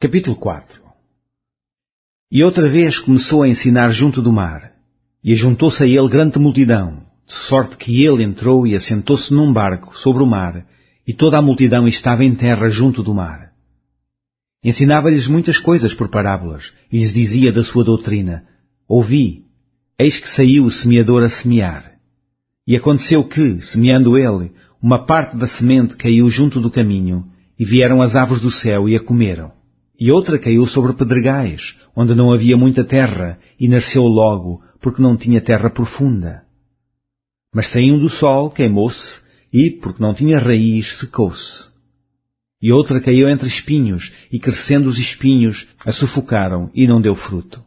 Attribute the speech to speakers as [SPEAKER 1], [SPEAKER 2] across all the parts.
[SPEAKER 1] Capítulo 4. E outra vez começou a ensinar junto do mar, e ajuntou-se a ele grande multidão, de sorte que ele entrou e assentou-se num barco sobre o mar, e toda a multidão estava em terra junto do mar. Ensinava-lhes muitas coisas por parábolas, e lhes dizia da sua doutrina: Ouvi, eis que saiu o semeador a semear. E aconteceu que, semeando ele, uma parte da semente caiu junto do caminho, e vieram as aves do céu e a comeram. E outra caiu sobre pedregais, onde não havia muita terra, e nasceu logo, porque não tinha terra profunda. Mas saindo do sol, queimou-se, e, porque não tinha raiz, secou-se. E outra caiu entre espinhos, e crescendo os espinhos, a sufocaram, e não deu fruto.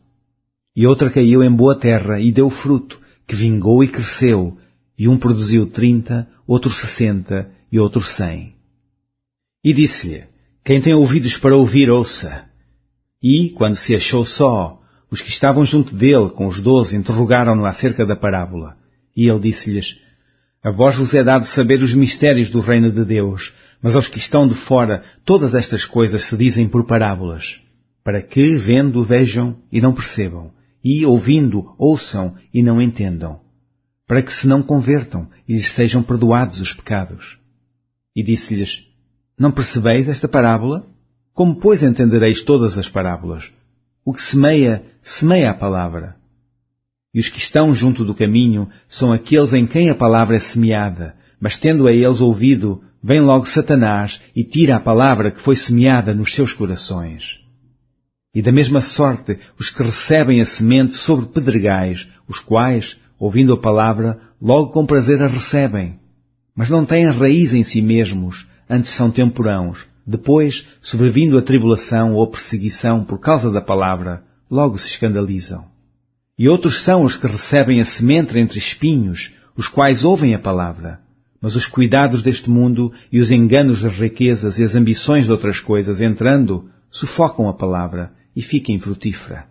[SPEAKER 1] E outra caiu em boa terra, e deu fruto, que vingou e cresceu, e um produziu 30, outro 60, e outro 100. E disse-lhe: Quem tem ouvidos para ouvir, ouça. E, quando se achou só, os que estavam junto dele, com os 12, interrogaram-no acerca da parábola. E ele disse-lhes: A vós vos é dado saber os mistérios do reino de Deus, mas aos que estão de fora, todas estas coisas se dizem por parábolas, para que, vendo, vejam e não percebam, e, ouvindo, ouçam e não entendam, para que se não convertam e lhes sejam perdoados os pecados. E disse-lhes: Não percebeis esta parábola? Como, pois, entendereis todas as parábolas? O que semeia, semeia a palavra. E os que estão junto do caminho são aqueles em quem a palavra é semeada, mas tendo a eles ouvido, vem logo Satanás e tira a palavra que foi semeada nos seus corações. E da mesma sorte, os que recebem a semente sobre pedregais, os quais, ouvindo a palavra, logo com prazer a recebem, mas não têm raiz em si mesmos, antes são temporãos. Depois, sobrevindo a tribulação ou a perseguição por causa da palavra, logo se escandalizam. E outros são os que recebem a semente entre espinhos, os quais ouvem a palavra, mas os cuidados deste mundo e os enganos das riquezas e as ambições de outras coisas, entrando, sufocam a palavra e fica infrutífera.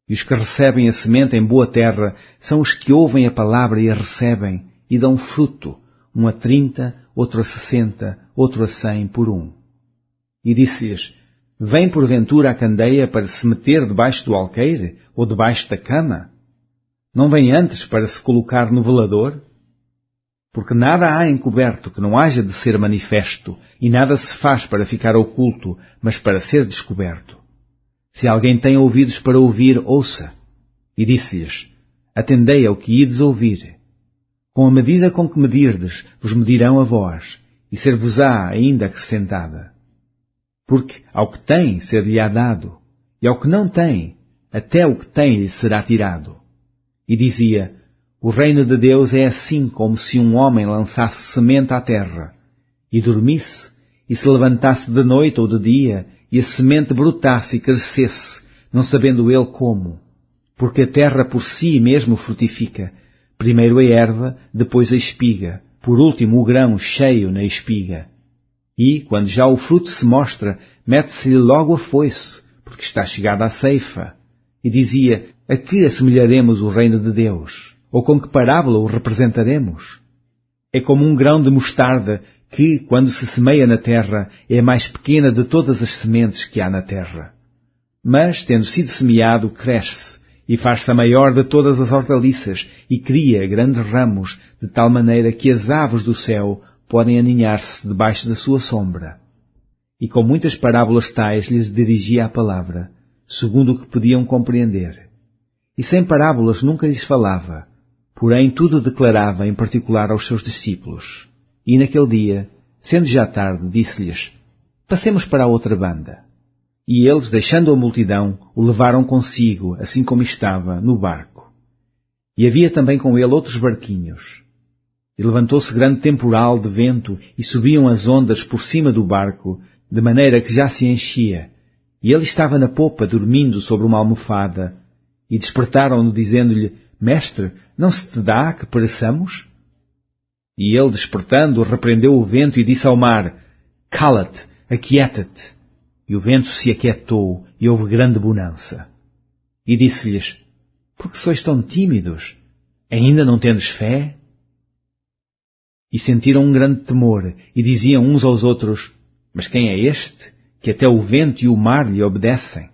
[SPEAKER 1] E os que recebem a semente em boa terra são os que ouvem a palavra e a recebem, e dão fruto, um a 30, outro a 60, outro a 100 por um. E disse-lhes: Vem porventura a candeia para se meter debaixo do alqueire, ou debaixo da cama? Não vem antes para se colocar no velador? Porque nada há encoberto que não haja de ser manifesto, e nada se faz para ficar oculto, mas para ser descoberto. Se alguém tem ouvidos para ouvir, ouça. E disse-lhes: Atendei ao que ides ouvir. Com a medida com que medirdes, vos medirão a vós, e ser-vos-á ainda acrescentada. Porque ao que tem, ser-lhe-á dado, e ao que não tem, até o que tem lhe será tirado. E dizia: O reino de Deus é assim como se um homem lançasse semente à terra, e dormisse, e se levantasse de noite ou de dia, e a semente brotasse e crescesse, não sabendo ele como. Porque a terra por si mesmo frutifica, primeiro a erva, depois a espiga, por último o grão cheio na espiga. E, quando já o fruto se mostra, mete-se-lhe logo a foice, porque está chegada a ceifa. E dizia: A que assemelharemos o reino de Deus? Ou com que parábola o representaremos? É como um grão de mostarda que, quando se semeia na terra, é a mais pequena de todas as sementes que há na terra. Mas, tendo sido semeado, cresce, e faz-se a maior de todas as hortaliças, e cria grandes ramos, de tal maneira que as aves do céu podem aninhar-se debaixo da sua sombra. E com muitas parábolas tais lhes dirigia a palavra, segundo o que podiam compreender. E sem parábolas nunca lhes falava, porém tudo declarava em particular aos seus discípulos. E naquele dia, sendo já tarde, disse-lhes: Passemos para a outra banda. E eles, deixando a multidão, o levaram consigo, assim como estava, no barco. E havia também com ele outros barquinhos. E levantou-se grande temporal de vento, e subiam as ondas por cima do barco, de maneira que já se enchia. E ele estava na popa, dormindo sobre uma almofada. E despertaram-no, dizendo-lhe: Mestre, não se te dá que pereçamos? E ele, despertando, repreendeu o vento e disse ao mar: Cala-te, aquieta-te. E o vento se aquietou, e houve grande bonança. E disse-lhes: Por que sois tão tímidos? Ainda não tendes fé? E sentiram um grande temor, e diziam uns aos outros: Mas quem é este, que até o vento e o mar lhe obedecem.